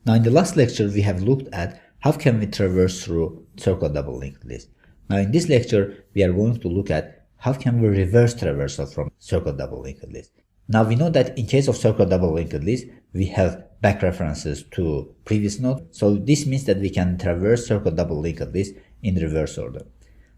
Now in the last lecture, we have looked at how can we traverse through CircularDoublyLinkedList. Now in this lecture, we are going to look at how can we reverse traversal from CircularDoublyLinkedList. Now we know that in case of CircularDoublyLinkedList, we have back references to previous node. So this means that we can traverse CircularDoublyLinkedList in reverse order.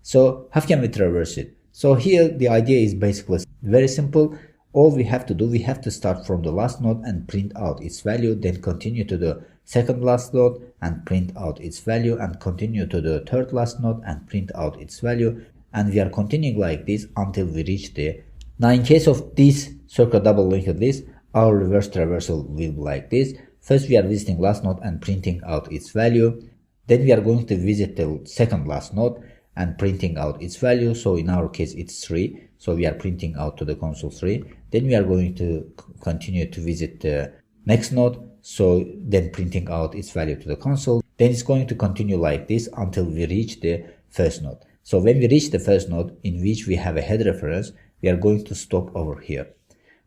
So how can we traverse it? So here the idea is basically very simple. All we have to do, we have to start from the last node and print out its value, then continue to the second last node and print out its value, and continue to the third last node and print out its value. And we are continuing like this until we reach the... Now in case of this CircularDoublyLinkedList, our reverse traversal will be like this. First we are visiting last node and printing out its value. Then we are going to visit the second last node and printing out its value. So in our case it's 3. So we are printing out to the console 3. Then we are going to continue to visit the next node. So then printing out its value to the console. Then it's going to continue like this until we reach the first node. So when we reach the first node in which we have a head reference, we are going to stop over here.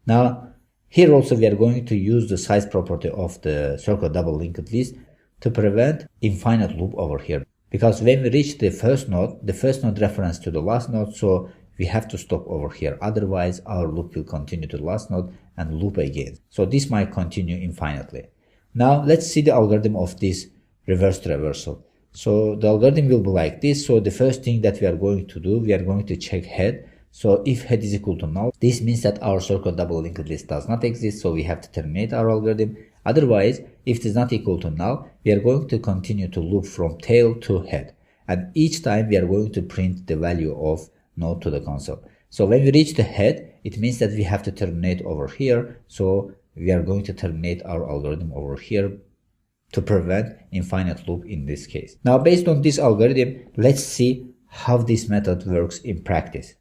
Now here also we are going to use the size property of the CircularDoublyLinkedList to prevent infinite loop over here. Because when we reach the first node reference to the last node, so we have to stop over here. Otherwise, our loop will continue to the last node and loop again. So this might continue infinitely. Now let's see the algorithm of this reverse traversal. So the algorithm will be like this. So the first thing that we are going to do, we are going to check head. So if head is equal to null, this means that our CircularDoublyLinkedList does not exist. So we have to terminate our algorithm. Otherwise, if it is not equal to null, we are going to continue to loop from tail to head. And each time we are going to print the value of node to the console. So when we reach the head, it means that we have to terminate over here. So we are going to terminate our algorithm over here to prevent infinite loop in this case. Now based on this algorithm, let's see how this method works in practice.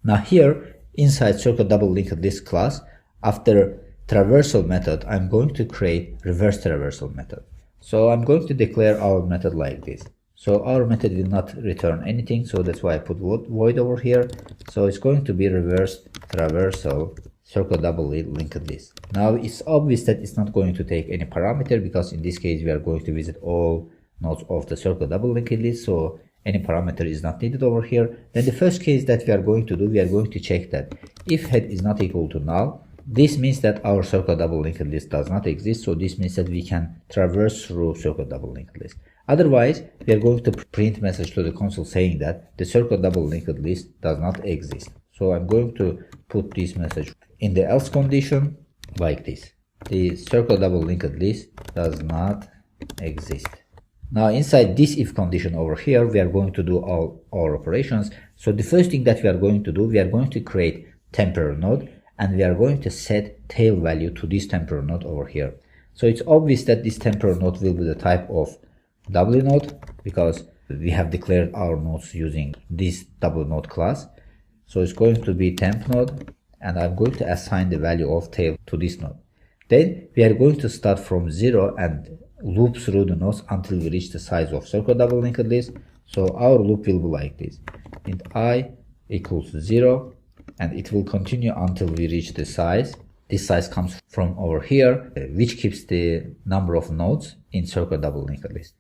Now here inside CircularDoublyLinkedList class, after traversal method, I'm going to create reverse traversal method. So I'm going to declare our method like this. So our method will not return anything, so that's why I put void over here. So it's going to be reverse traversal CircularDoublyLinkedList. Now it's obvious that it's not going to take any parameter, because in this case we are going to visit all nodes of the CircularDoublyLinkedList, so any parameter is not needed over here. Then the first case that we are going to do, we are going to check that if head is not equal to null, this means that our CircularDoublyLinkedList does not exist. So this means that we can traverse through CircularDoublyLinkedList. Otherwise, we are going to print message to the console saying that the CircularDoublyLinkedList does not exist. So I'm going to put this message in the else condition like this. The CircularDoublyLinkedList does not exist. Now inside this if condition over here, we are going to do all our operations. So the first thing that we are going to do, we are going to create temporary node, and we are going to set tail value to this temporary node over here. So it's obvious that this temporary node will be the type of Doubly node, because we have declared our nodes using this double node class. So it's going to be temp node, and I'm going to assign the value of tail to this node. Then we are going to start from 0 and loop through the nodes until we reach the size of CircularDoublyLinkedList. So our loop will be like this: int I equals 0, and it will continue until we reach the size. This size comes from over here, which keeps the number of nodes in CircularDoublyLinkedList.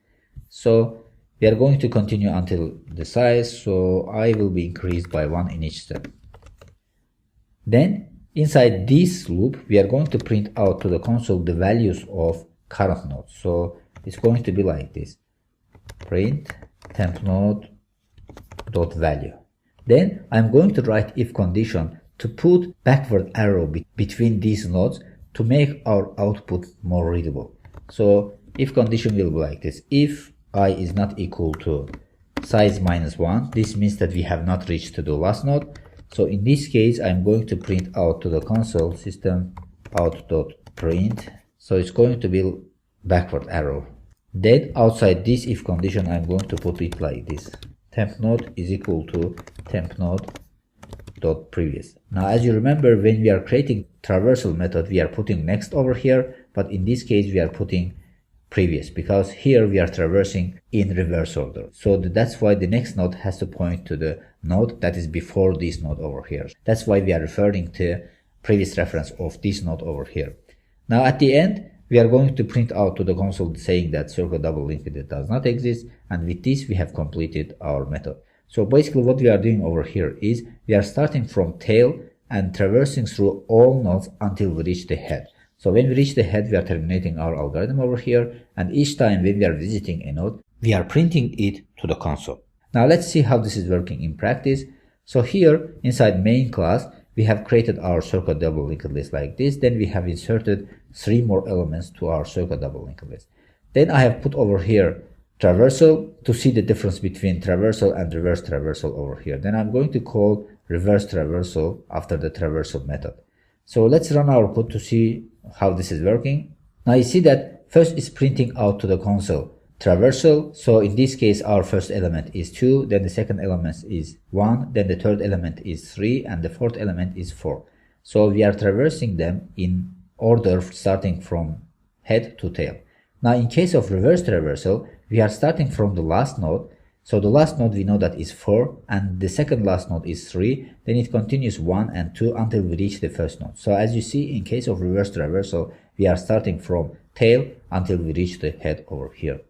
So we are going to continue until the size, so I will be increased by 1 in each step. Then inside this loop, we are going to print out to the console the values of current nodes. So it's going to be like this: print temp node dot value. Then I'm going to write if condition to put backward arrow between these nodes to make our output more readable. So if condition will be like this: if I is not equal to size minus 1, this means that we have not reached to the last node. So in this case, I'm going to print out to the console system out.print. So it's going to be backward arrow. Then outside this if condition, I'm going to put it like this: temp node is equal to temp node dot previous. Now as you remember, when we are creating traversal method, we are putting next over here, but in this case we are putting previous, because here we are traversing in reverse order. So that's why the next node has to point to the node that is before this node over here. That's why we are referring to previous reference of this node over here. Now at the end, we are going to print out to the console saying that CircularDoublyLinkedList does not exist, and with this we have completed our method. So basically what we are doing over here is we are starting from tail and traversing through all nodes until we reach the head. So when we reach the head, we are terminating our algorithm over here, and each time when we are visiting a node, we are printing it to the console. Now let's see how this is working in practice. So here inside main class, we have created our CircularDoublyLinkedList like this. Then we have inserted 3 more elements to our CircularDoublyLinkedList. Then I have put over here Traversal to see the difference between traversal and reverse traversal over here. Then I'm going to call reverse traversal after the traversal method. So let's run our code to see how this is working. Now you see that first is printing out to the console traversal. So in this case, our first element is 2, then the second element is 1, then the third element is 3, and the fourth element is 4. So we are traversing them in order starting from head to tail. Now in case of reverse traversal, we are starting from the last node. So the last node we know that is 4, and the second last node is 3, then it continues 1 and 2 until we reach the first node. So as you see, in case of reverse traversal, we are starting from tail until we reach the head over here.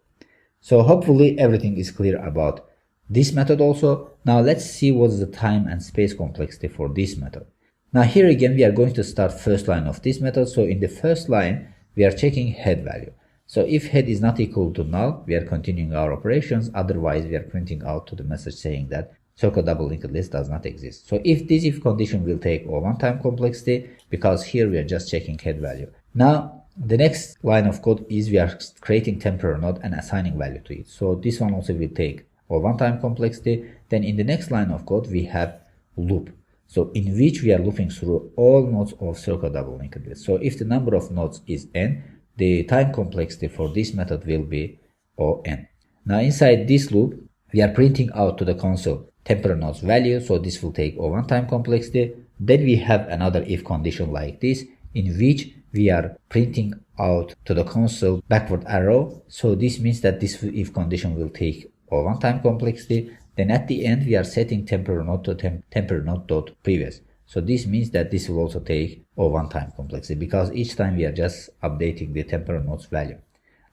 So hopefully everything is clear about this method also. Now let's see what's the time and space complexity for this method. Now here again, we are going to start first line of this method. So in the first line, we are checking head value. So if head is not equal to null, we are continuing our operations. Otherwise, we are printing out to the message saying that CircularDoublyLinkedList does not exist. So if this if condition will take a one-time complexity, because here we are just checking head value. Now, the next line of code is we are creating temporary node and assigning value to it. So this one also will take a one-time complexity. Then in the next line of code, we have loop. So in which we are looping through all nodes of CircularDoublyLinkedList. So if the number of nodes is n, the time complexity for this method will be on. Now inside this loop, we are printing out to the console temporary nodes value. So this will take a one-time complexity. Then we have another if condition like this, in which we are printing out to the console backward arrow. So this means that this if condition will take a one-time complexity. Then at the end, we are setting temporary node to temporary node dot previous. So this means that this will also take a one-time complexity, because each time we are just updating the temporary node's value.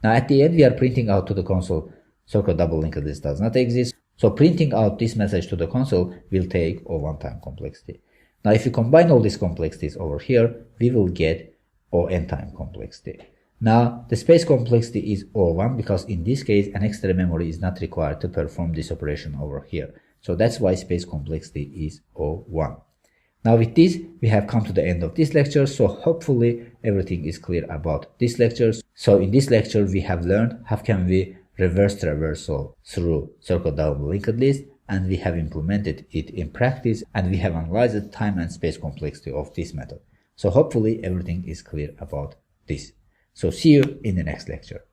Now at the end, we are printing out to the console CircularDoublyLinkedList does not exist. So printing out this message to the console will take a one-time complexity. Now if you combine all these complexities over here, we will get a n-time complexity. Now the space complexity is O1, because in this case an extra memory is not required to perform this operation over here. So that's why space complexity is O1. Now with this, we have come to the end of this lecture. So hopefully everything is clear about this lecture. So in this lecture, we have learned how can we reverse traversal through CircularDoublyLinkedList, and we have implemented it in practice, and we have analyzed the time and space complexity of this method. So hopefully everything is clear about this. So see you in the next lecture.